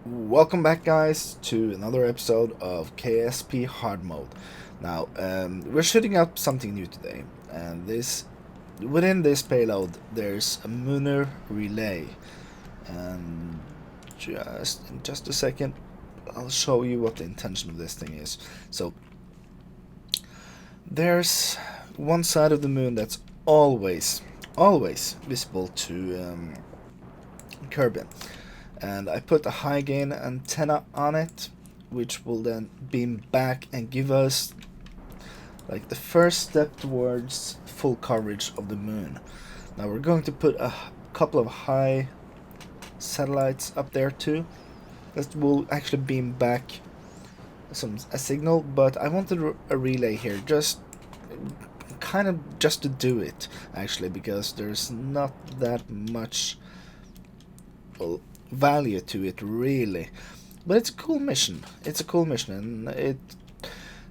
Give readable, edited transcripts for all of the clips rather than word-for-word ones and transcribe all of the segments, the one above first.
Welcome back, guys, to another episode of KSP Hard Mode. Now, we're shooting up something new today, and within this payload, there's a Lunar relay, and in just a second, I'll show you what the intention of this thing is. So, there's one side of the moon that's always visible to Kerbal. And I put a high gain antenna on it, which will then beam back and give us like the first step towards full coverage of the moon. Now we're going to put a couple of high satellites up there too that will actually beam back a signal, but I wanted a relay here just to do it actually, because there's not that much, well, value to it really, but it's a cool mission. And it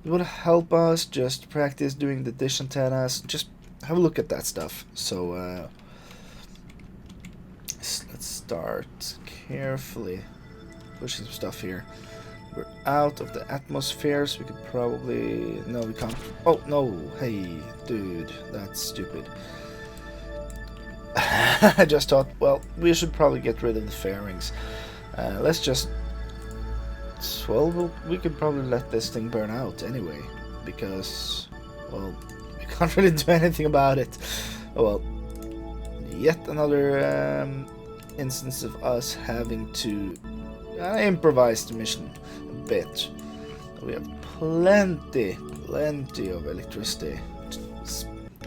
will help us just practice doing the dish antennas. Just have a look at that stuff. So let's start carefully pushing some stuff here. We're out of the atmosphere, so we could probably... No, we can't. Oh no, hey dude, that's stupid. I just thought, well, we should probably get rid of the fairings. Let's just... Well, we could probably let this thing burn out anyway, because, well, we can't really do anything about it. Oh well, yet another instance of us having to improvise the mission a bit. We have plenty of electricity,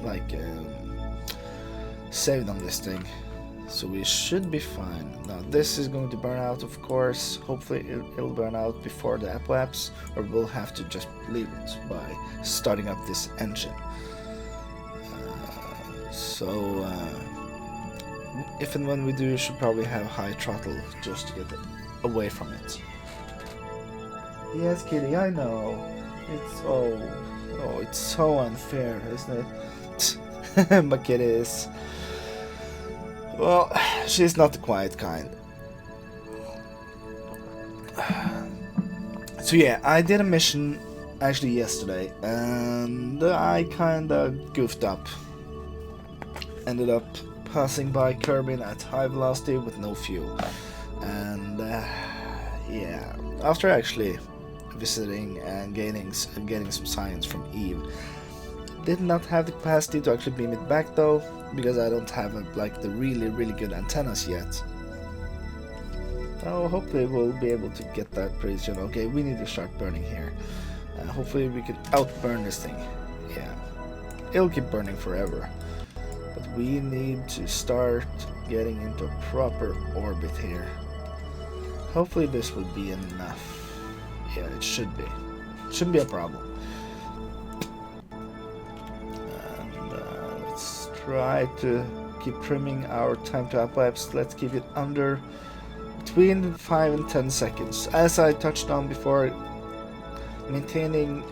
like... saved on this thing, so we should be fine. Now this is going to burn out, of course. Hopefully it'll burn out before the apoapse, or we'll have to just leave it by starting up this engine. If and when we do, we should probably have high throttle just to get away from it. Yes, kitty, I know. It's so unfair, isn't it? My kitty is... Well, she's not the quiet kind. So yeah, I did a mission actually yesterday, and I kinda goofed up. Ended up passing by Kerbal at high velocity with no fuel. And yeah, after actually visiting and getting some science from Eve, did not have the capacity to actually beam it back though, because I don't have like the really good antennas yet. So hopefully we'll be able to get that pretty soon. Okay, we need to start burning here. Hopefully we can outburn this thing. Yeah, it'll keep burning forever, but we need to start getting into a proper orbit here. Hopefully this will be enough. Yeah, it should be. Shouldn't be a problem. Try to keep trimming our time to apoapse. Let's keep it under between 5 and 10 seconds. As I touched on before, maintaining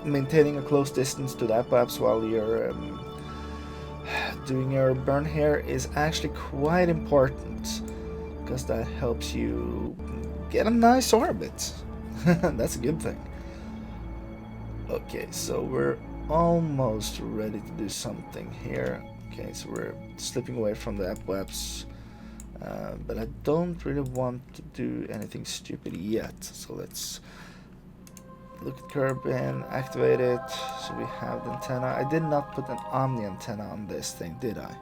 a close distance to the apoapse while you're doing your burn here is actually quite important, because that helps you get a nice orbit. That's a good thing. Okay, so we're almost ready to do something here. Okay, so we're slipping away from the apoapse, but I don't really want to do anything stupid yet. So let's look at Kerbal and activate it. So we have the antenna. I did not put an omni antenna on this thing, did I?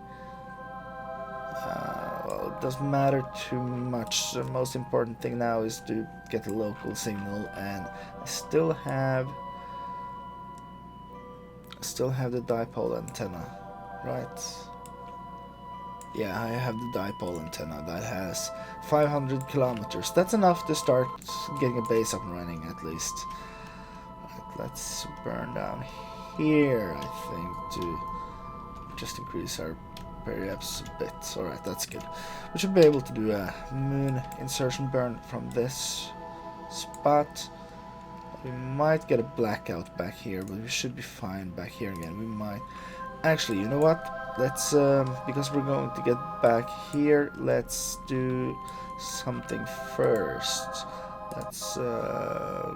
Well, it doesn't matter too much. The most important thing now is to get a local signal, and I still have the dipole antenna, right? Yeah, I have the dipole antenna that has 500 kilometers. That's enough to start getting a base up and running, at least. Right, let's burn down here, I think, to just increase our periapse a bit. Alright, that's good. We should be able to do a moon insertion burn from this spot. We might get a blackout back here, but we should be fine back here again. We might... Actually, you know what? let's because we're going to get back here, let's do something first. Let's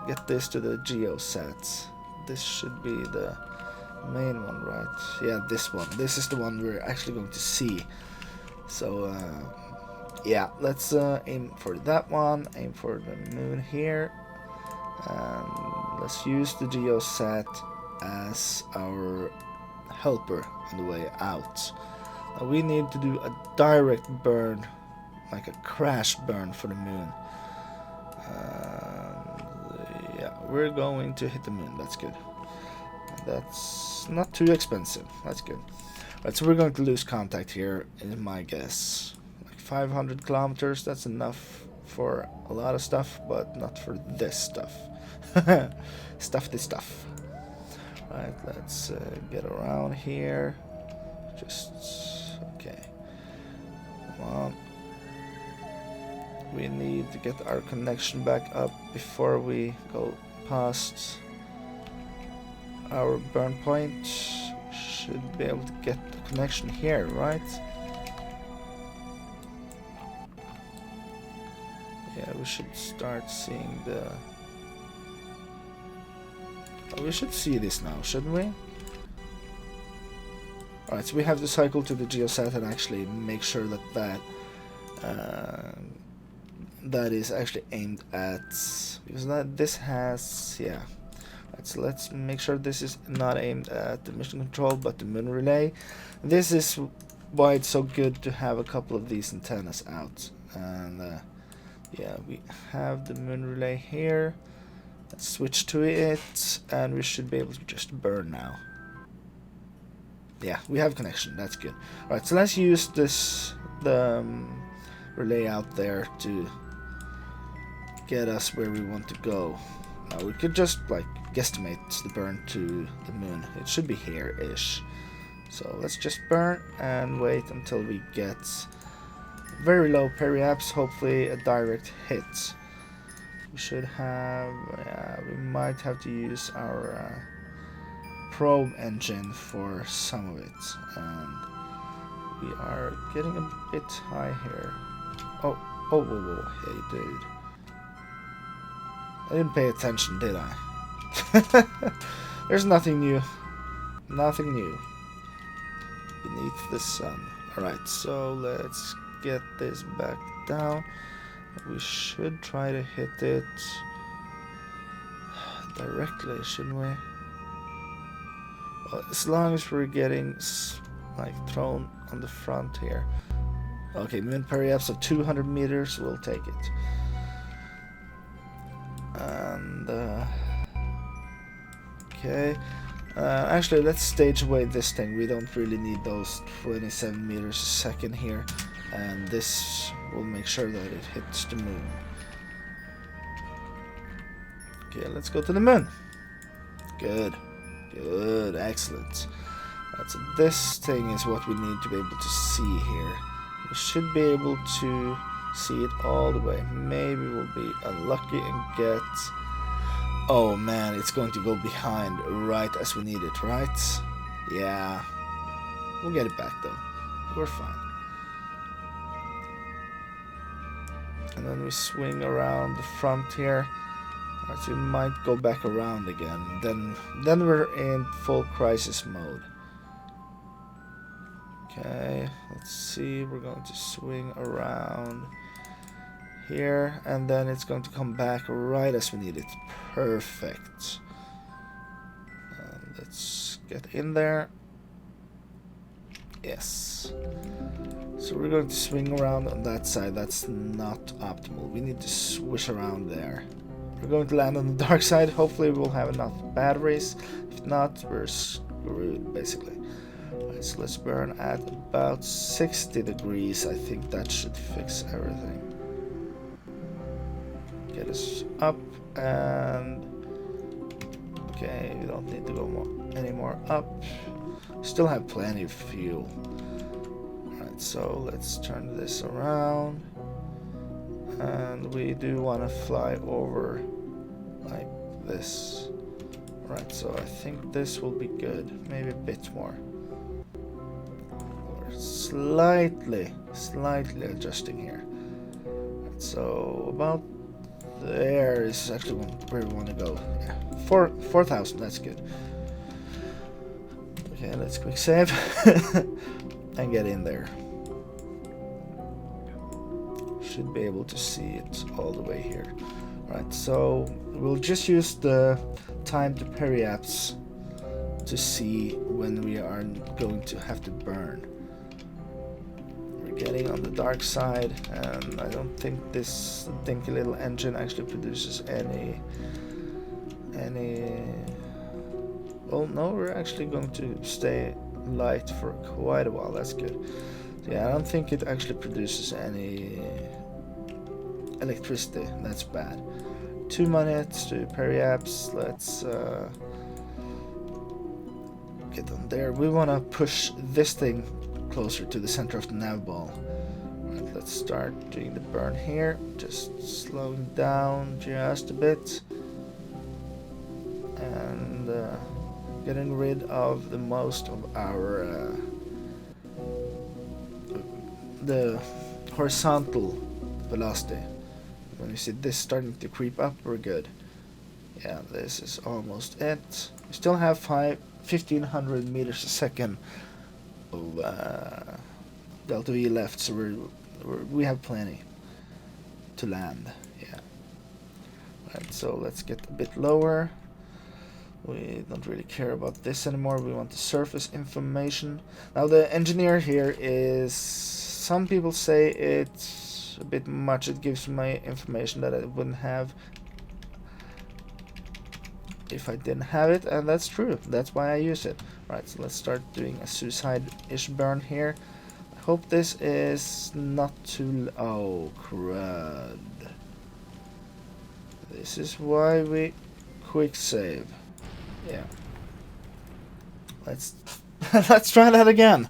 get this to the geosat. This should be the main one, right? Yeah, this one. This is the one we're actually going to see. So yeah, let's aim for that one. Aim for the moon here, and let's use the geosat as our helper on the way out. Now we need to do a direct burn, like a crash burn for the moon. Yeah, we're going to hit the moon. That's good. That's not too expensive. That's good. Right, so we're going to lose contact here, is my guess. Like 500 kilometers. That's enough for a lot of stuff, but not for this stuff. Stuff. Right, let's get around here. Just okay. Come on. We need to get our connection back up before we go past our burn point. Should be able to get the connection here, right? Yeah, we should start seeing the... Oh, we should see this now, shouldn't we? Alright, so we have to cycle to the geosat and actually make sure that that is actually aimed at, because this has, yeah. Right, so let's make sure this is not aimed at the mission control but the moon relay. This is why it's so good to have a couple of these antennas out. And yeah, we have the moon relay here. Let's switch to it and we should be able to just burn now. Yeah, we have connection, that's good. Alright, so let's use the relay out there to get us where we want to go. Now we could just like guesstimate the burn to the moon. It should be here-ish. So let's just burn and wait until we get very low periaps, hopefully a direct hit. We should have, we might have to use our probe engine for some of it. And we are getting a bit high here. Oh, whoa, hey dude. I didn't pay attention, did I? There's nothing new. Nothing new beneath the sun. Alright, so let's get this back down. We should try to hit it directly, shouldn't we? Well, as long as we're getting like thrown on the front here. Okay, moon periaps of 200 meters, we'll take it. And okay, actually let's stage away this thing. We don't really need those 27 meters a second here, and this will make sure that it hits the moon. Okay, let's go to the moon. Good, excellent. Right, so this thing is what we need to be able to see here. We should be able to see it all the way. Maybe we'll be unlucky and get... Oh man, it's going to go behind right as we need it, right? Yeah. We'll get it back though. We're fine. And then we swing around the front here. Right, so we might go back around again. Then we're in full crisis mode. Okay, let's see. We're going to swing around here, and then it's going to come back right as we need it. Perfect. Let's get in there. Yes. So we're going to swing around on that side. That's not optimal. We need to swish around there. We're going to land on the dark side. Hopefully we'll have enough batteries. If not, we're screwed, basically. Right, so let's burn at about 60 degrees. I think that should fix everything. Get us up, and okay, we don't need to go any more up. Still have plenty of fuel. Alright, so let's turn this around, and we do want to fly over like this. Alright, so I think this will be good. Maybe a bit more. slightly adjusting here. So about there is actually where we want to go. Yeah, 4,000. That's good. Okay, let's quick save and get in there. Should be able to see it all the way here. Right, so we'll just use the time to periapse to see when we are going to have to burn. We're getting on the dark side, and I don't think this dinky little engine actually produces any. Well, no, we're actually going to stay light for quite a while. That's good. So yeah, I don't think it actually produces any electricity. That's bad. 2 minutes to periapse. Let's get on there. We want to push this thing closer to the center of the nav ball. Right, let's start doing the burn here. Just slowing down just a bit. And getting rid of the most of our the horizontal velocity. When you see this starting to creep up, we're good. Yeah, this is almost it. We still have 1500 meters a second of delta V left, so we have plenty to land. Yeah. Right, so let's get a bit lower. We don't really care about this anymore. We want the surface information. Now the engineer here is, some people say it's a bit much. It gives me information that I wouldn't have if I didn't have it, and that's true. That's why I use it. Right, so let's start doing a suicide-ish burn here. I hope this is not too... oh, crud. This is why we quick save. Yeah. Let's let's try that again.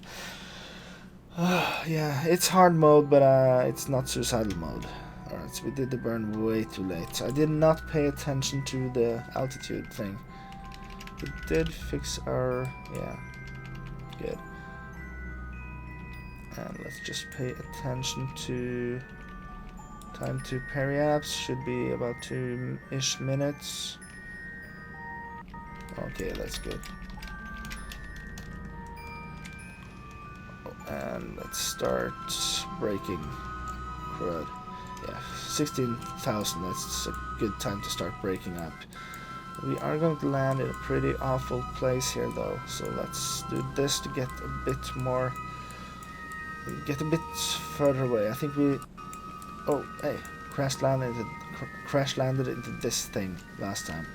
Yeah, it's hard mode, but it's not suicidal mode. Alright, so we did the burn way too late. I did not pay attention to the altitude thing. We did fix our... yeah, good. And let's just pay attention to... time to periapse. Should be about 2-ish minutes. Okay, that's good. And let's start braking. Crud. Yeah, 16,000. That's a good time to start braking up. We are going to land in a pretty awful place here, though. So let's do this to get a bit more... get a bit further away. I think we... oh, hey. Crash landed into this thing last time.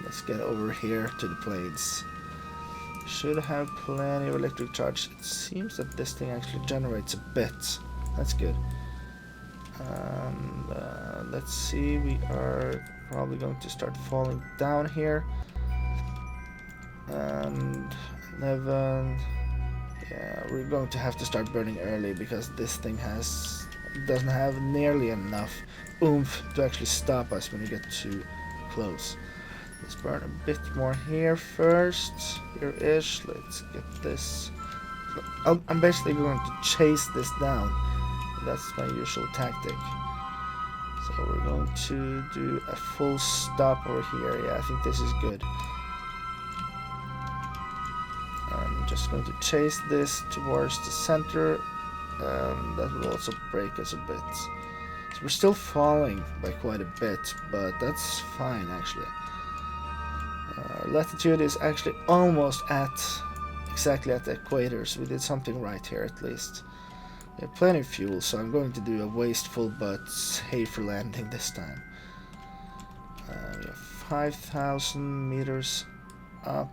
Let's get over here to the planes. Should have plenty of electric charge. It seems that this thing actually generates a bit. That's good. And let's see, we are probably going to start falling down here. And 11. Yeah, we're going to have to start burning early because this thing doesn't have nearly enough oomph to actually stop us when we get too close. Let's burn a bit more here first. Here-ish. Let's get this. I'm basically going to chase this down. That's my usual tactic. So we're going to do a full stop over here. Yeah, I think this is good. I'm just going to chase this towards the center. And that will also break us a bit. So we're still falling by quite a bit, but that's fine actually. Latitude is actually almost exactly at the equator, so we did something right here at least. We have plenty of fuel, so I'm going to do a wasteful but safer landing this time. We have 5,000 meters up.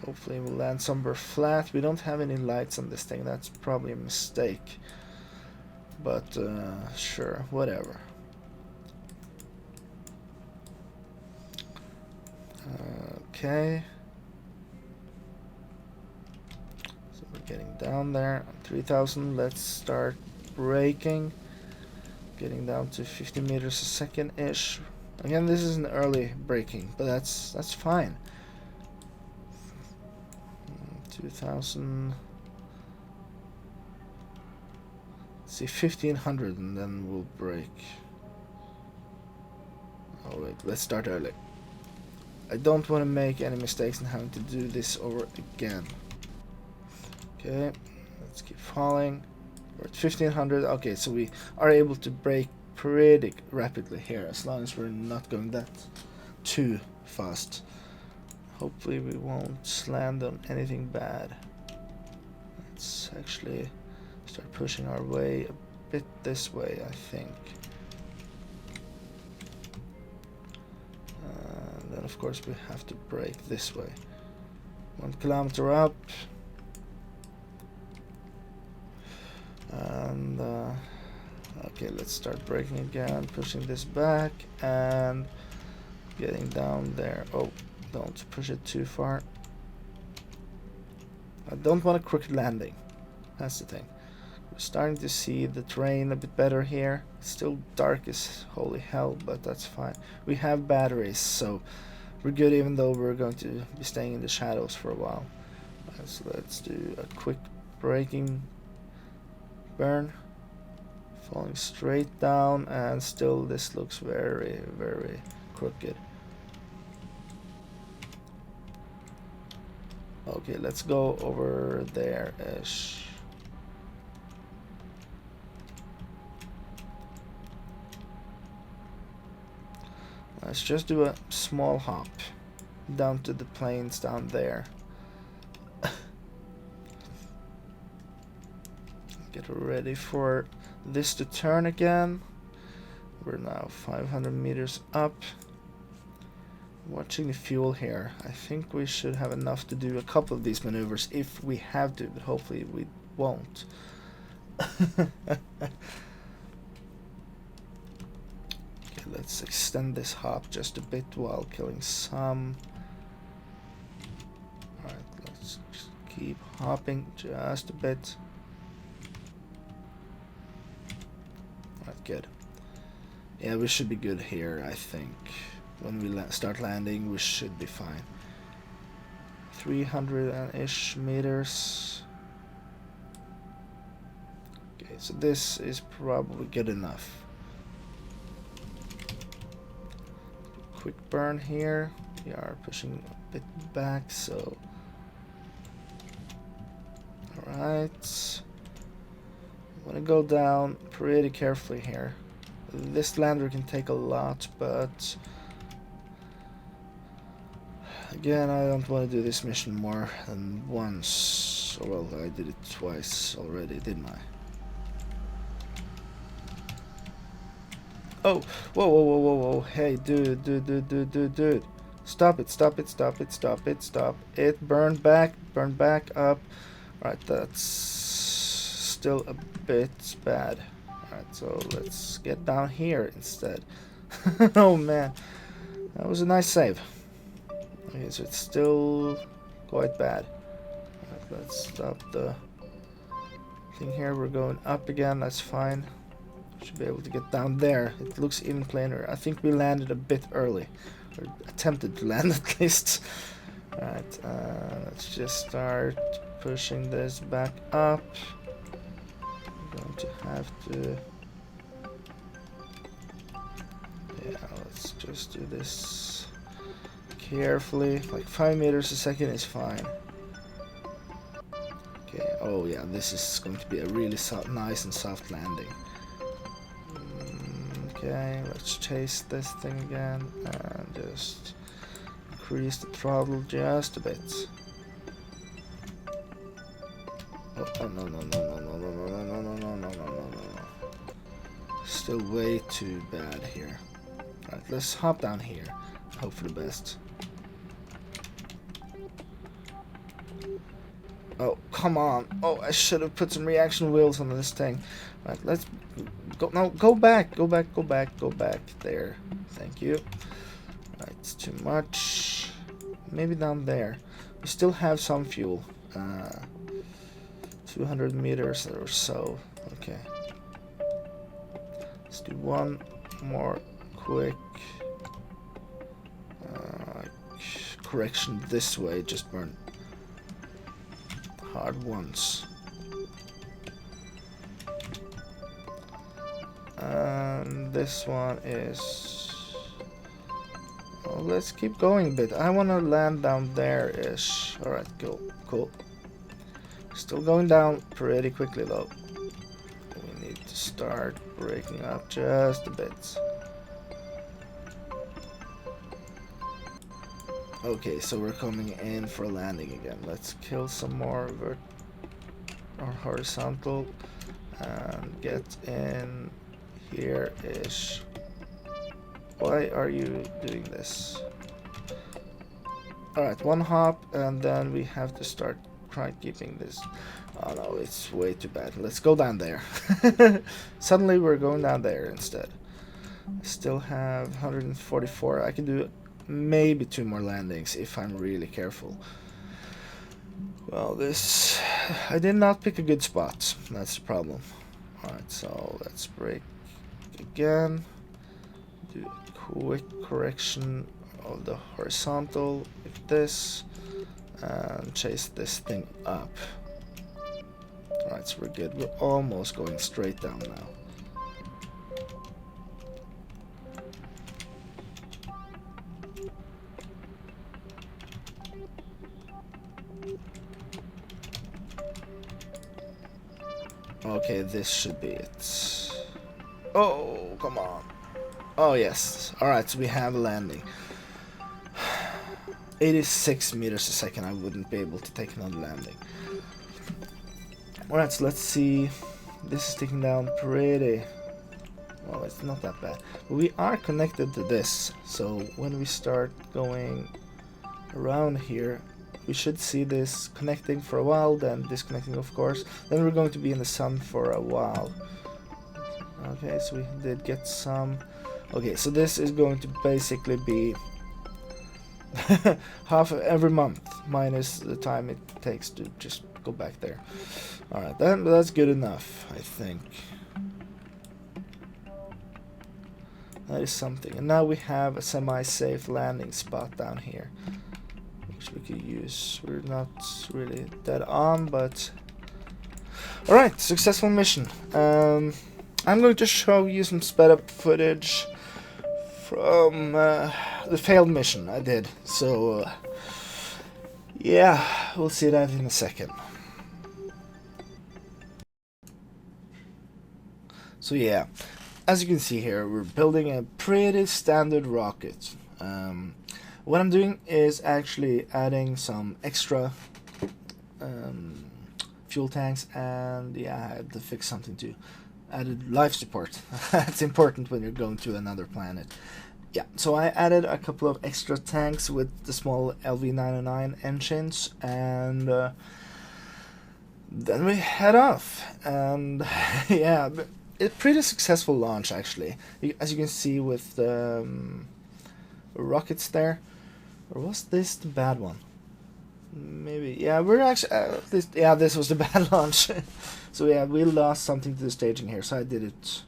Hopefully we'll land somewhere flat. We don't have any lights on this thing, that's probably a mistake. But sure, whatever. Okay. So we're getting down there. 3,000. Let's start braking. Getting down to 50 meters a second ish. Again, this is an early braking, but that's fine. 2,000. See, 1,500 and then we'll break. Oh wait, let's start early. I don't want to make any mistakes in having to do this over again. Okay, let's keep falling. We're at 1,500. Okay, so we are able to break pretty rapidly here, as long as we're not going that too fast. Hopefully we won't land on anything bad. Let's actually start pushing our way a bit this way, I think. Then of course we have to break this way. 1 kilometer up. And okay, let's start braking again, pushing this back and getting down there. Oh, don't push it too far. I don't want a crooked landing. That's the thing. We're starting to see the terrain a bit better here. It's still dark as holy hell, but that's fine. We have batteries, so we're good, even though we're going to be staying in the shadows for a while. So let's do a quick braking burn, falling straight down, and still this looks very, very crooked. Okay, let's go over there-ish. Let's just do a small hop down to the plains down there. Get ready for this to turn again. We're now 500 meters up. Watching the fuel here. I think we should have enough to do a couple of these maneuvers if we have to, but hopefully we won't. Okay, let's extend this hop just a bit while killing some. Alright, let's just keep hopping just a bit. Alright, good. Yeah, we should be good here, I think. When we start landing, we should be fine. 300-ish meters. Okay, so this is probably good enough. Quick burn here. We are pushing a bit back, so... Alright. I'm gonna go down pretty carefully here. This lander can take a lot, but... Again, I don't want to do this mission more than once. Well, I did it twice already, didn't I? Oh! Whoa, whoa, whoa, whoa, whoa. Hey, dude. Stop it, stop it, stop it, stop it, stop it. Burn back up. Alright, that's still a bit bad. Alright, so let's get down here instead. Oh man, that was a nice save. Okay, so it's still quite bad. Right, let's stop the thing here. We're going up again, that's fine. Should be able to get down there. It looks even plainer. I think we landed a bit early. Or attempted to land at least. Alright, let's just start pushing this back up. I'm going to have to... Yeah, let's just do this carefully. Like 5 meters a second is fine. Okay, oh yeah, this is going to be a really nice and soft landing. Okay, let's chase this thing again and just increase the throttle just a bit. Oh no. Still way too bad here. Alright, let's hop down here. Hope for the best. Oh, come on. Oh, I should have put some reaction wheels on this thing. Alright, let's go. No, go back. Go back. There. Thank you. Alright, it's too much. Maybe down there. We still have some fuel. 200 meters or so. Okay. Let's do one more quick correction this way. Just burn. hard ones. And this one is... well, let's keep going a bit. I want to land down there-ish. Alright, cool, cool. Still going down pretty quickly though. We need to start breaking up just a bit. Okay, so we're coming in for landing again. Let's kill some more horizontal and get in here-ish. Why are you doing this? Alright, one hop and then we have to start trying keeping this. Oh no, it's way too bad. Let's go down there. Suddenly we're going down there instead. Still have 144. I can do maybe 2 more landings if I'm really careful. Well, this... I did not pick a good spot. That's the problem. Alright, so let's break again. Do a quick correction of the horizontal like this. And chase this thing up. Alright, so we're good. We're almost going straight down now. Okay, this should be it. Oh, come on. Oh, yes. Alright, so we have a landing. 86 meters a second. I wouldn't be able to take another landing. Alright, so let's see. This is taking down pretty... well, it's not that bad. But we are connected to this. So when we start going around here, we should see this connecting for a while, then disconnecting, of course. Then we're going to be in the sun for a while. Okay, so we did get some... okay, so this is going to basically be half of every month, minus the time it takes to just go back there. Alright, that's good enough, I think. That is something. And now we have a semi-safe landing spot down here, which we could use. We're not really dead on, but... alright, successful mission. I'm going to show you some sped up footage from the failed mission I did. So, yeah, we'll see that in a second. So yeah, as you can see here, we're building a pretty standard rocket. What I'm doing is actually adding some extra fuel tanks, and yeah, I had to fix something too. Added life support. That's important when you're going to another planet. Yeah, so I added a couple of extra tanks with the small LV-909 engines, and then we head off. And yeah, a pretty successful launch actually. As you can see with the rockets there. Or was this the bad one? Maybe. Yeah, we're actually... this was the bad launch. So yeah, we lost something to the staging here, so I did it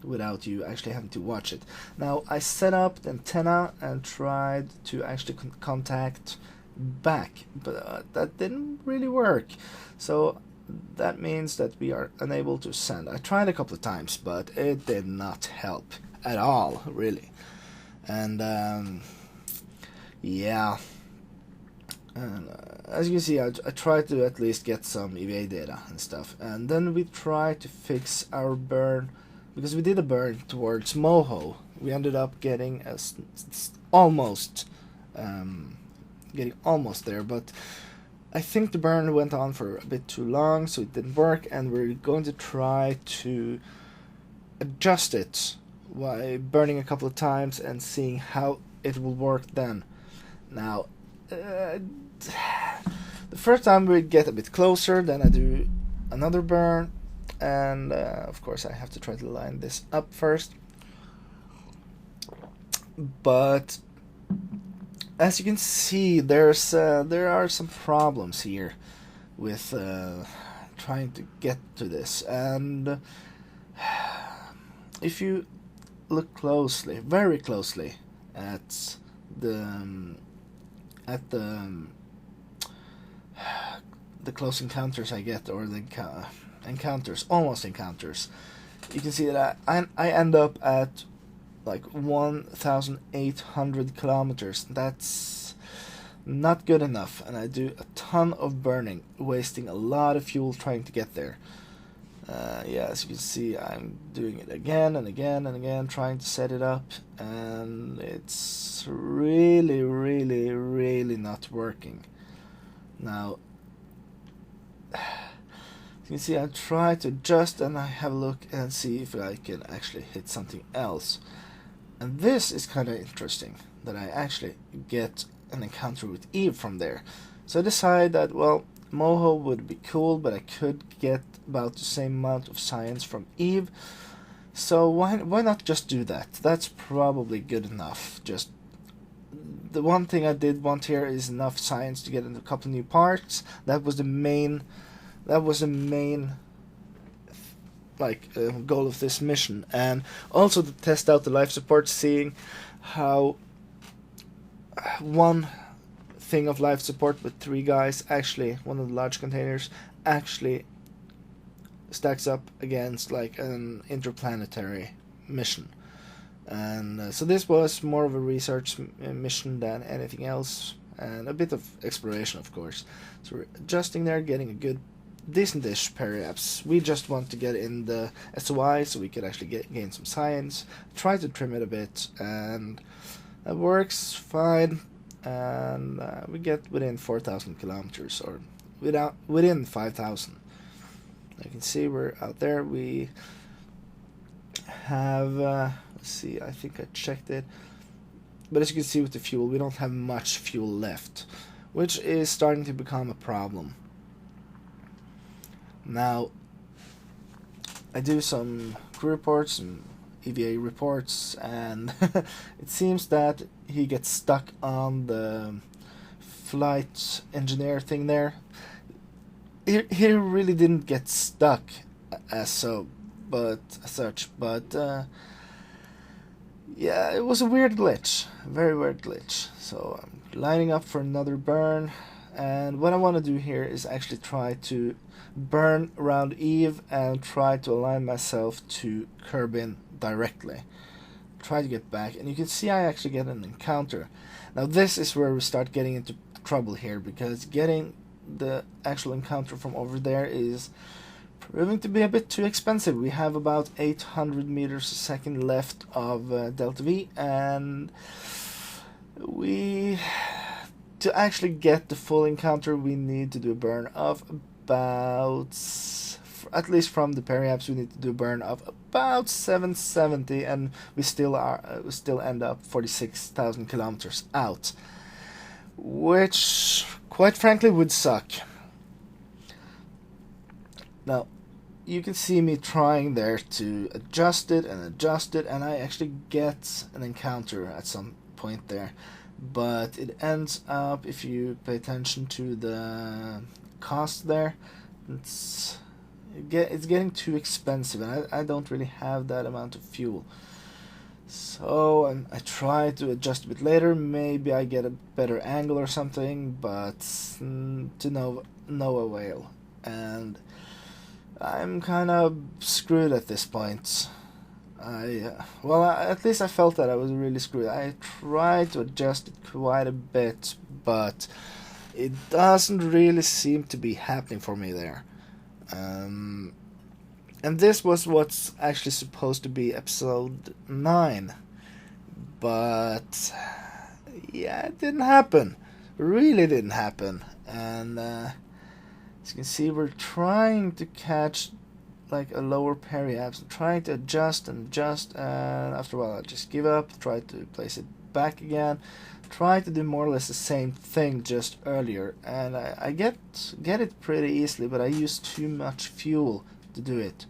without you actually having to watch it. Now, I set up the antenna and tried to actually contact back, but that didn't really work. So that means that we are unable to send. I tried a couple of times, but it did not help at all, really. And yeah. And as you can see, I tried to at least get some EVA data and stuff. And then we tried to fix our burn, because we did a burn towards Moho. We ended up getting almost there, but I think the burn went on for a bit too long, so it didn't work, and we're going to try to adjust it by burning a couple of times and seeing how it will work then. Now, the first time we get a bit closer, then I do another burn, and of course I have to try to line this up first. But as you can see, there are some problems here with trying to get to this, and if you look closely, very closely, at the the close encounters I get, or the encounters, almost encounters, you can see that I end up at like 1,800 kilometers. That's not good enough, and I do a ton of burning, wasting a lot of fuel trying to get there. Yeah, as you can see, I'm doing it again and again and again, trying to set it up, and it's really, really, really not working. Now, you can see I try to adjust, and I have a look and see if I can actually hit something else. And this is kind of interesting, that I actually get an encounter with Eve from there. So I decide that, well, Moho would be cool, but I could get about the same amount of science from Eve. So why not just do that? That's probably good enough. Just the one thing I did want here is enough science to get in a couple new parts. That was the main goal of this mission, and also to test out the life support, seeing how one thing of life support with 3 guys, actually one of the large containers, actually stacks up against like an interplanetary mission. And so this was more of a research mission than anything else, and a bit of exploration, of course. So we're adjusting there, getting a good decent-ish periapse. We just want to get in the SOI so we could actually gain some science, try to trim it a bit, and that works fine. And we get within 4,000 kilometers, or within 5,000. You can see we're out there. We have, let's see, I think I checked it, but as you can see with the fuel, we don't have much fuel left, which is starting to become a problem. Now, I do some crew reports and EVA reports, and it seems that he gets stuck on the flight engineer thing there. He really didn't get stuck as such, but yeah, it was a weird glitch, a very weird glitch. So I'm lining up for another burn, and what I want to do here is actually try to burn around Eve and try to align myself to Kerbal directly. Try to get back, and you can see I actually get an encounter. Now this is where we start getting into trouble here, because getting the actual encounter from over there is proving to be a bit too expensive. We have about 800 meters a second left of Delta V, and to actually get the full encounter, we need to do a burn of about, at least from the periapse, we need to do a burn of about 770, and we still end up 46,000 kilometers out, which quite frankly would suck. Now, you can see me trying there to adjust it, and I actually get an encounter at some point there, but it ends up, if you pay attention to the cost there, it's getting too expensive, and I don't really have that amount of fuel. So I try to adjust a bit later. Maybe I get a better angle or something, but to no avail. And I'm kind of screwed at this point. At least I felt that I was really screwed. I tried to adjust it quite a bit, but it doesn't really seem to be happening for me there. And this was what's actually supposed to be episode 9, but yeah, it didn't happen. Really didn't happen. And as you can see, we're trying to catch like a lower periapse, trying to adjust, and after a while I just give up, try to place it back again, try to do more or less the same thing just earlier, and I get it pretty easily, but I use too much fuel to do it.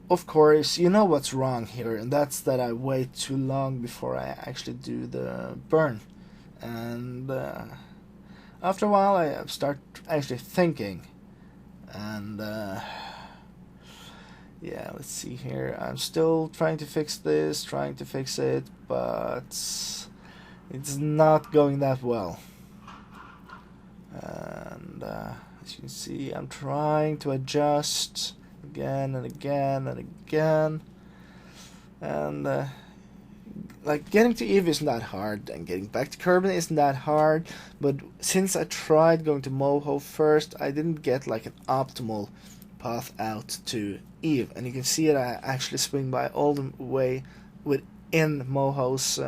Of course, you know what's wrong here, and that's that I wait too long before I actually do the burn. And after a while I start actually thinking, and yeah, let's see here. I'm still trying to fix this, but it's not going that well. And as As you can see, I'm trying to adjust again and again and again, and like getting to Eve isn't that hard, and getting back to Kerbal isn't that hard, but since I tried going to Moho first, I didn't get like an optimal path out to Eve, and you can see it, I actually swing by all the way within Moho's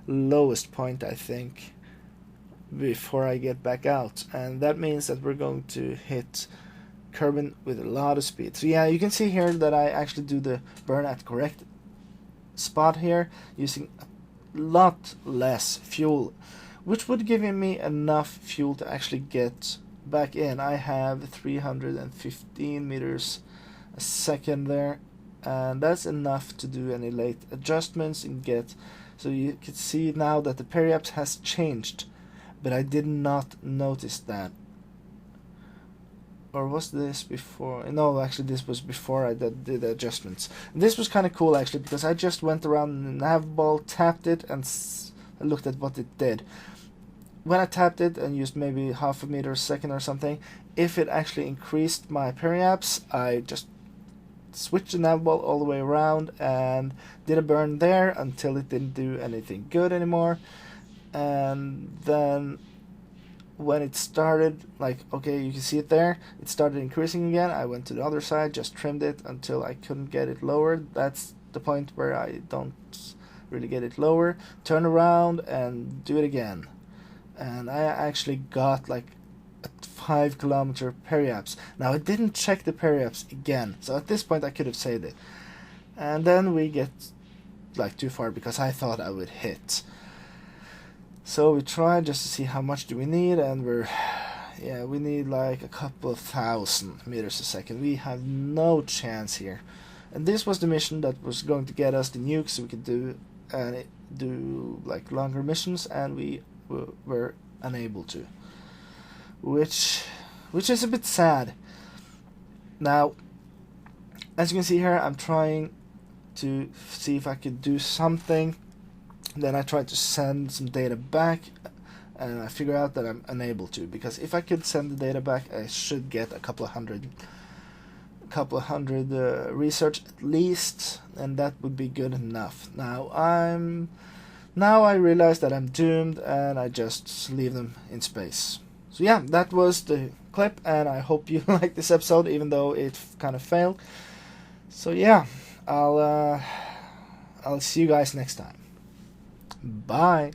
lowest point, I think, before I get back out, and that means that we're going to hit Kerbal with a lot of speed. So yeah, you can see here that I actually do the burn at correct spot here, using a lot less fuel, which would give me enough fuel to actually get back in. I have 315 meters a second there, and that's enough to do any late adjustments and get. So you can see now that the periapse has changed, but I did not notice that. Or was this before? No, actually this was before I did the adjustments. And this was kind of cool actually, because I just went around the nav ball, tapped it, and looked at what it did. When I tapped it and used maybe half a meter a second or something, if it actually increased my periapse, I just switched the nav ball all the way around and did a burn there until it didn't do anything good anymore. And then when it started, like, okay, you can see it there, it started increasing again. I went to the other side, just trimmed it until I couldn't get it lowered. That's the point where I don't really get it lower. Turn around and do it again, and I actually got like a 5 kilometer periapse. Now I didn't check the periapse again, so at this point I could have saved it. And then we get like too far because I thought I would hit. So we tried just to see how much do we need, and we need like a couple of 1,000 meters a second. We have no chance here. And this was the mission that was going to get us the nukes so we could do like longer missions, and we were unable to. Which is a bit sad. Now, as you can see here, I'm trying to see if I could do something. Then I tried to send some data back, and I figure out that I'm unable to, because if I could send the data back, I should get a couple of hundred research at least, and that would be good enough. Now I realize that I'm doomed, and I just leave them in space. So yeah, that was the clip, and I hope you liked this episode, even though it kind of failed. So yeah, I'll see you guys next time. Bye.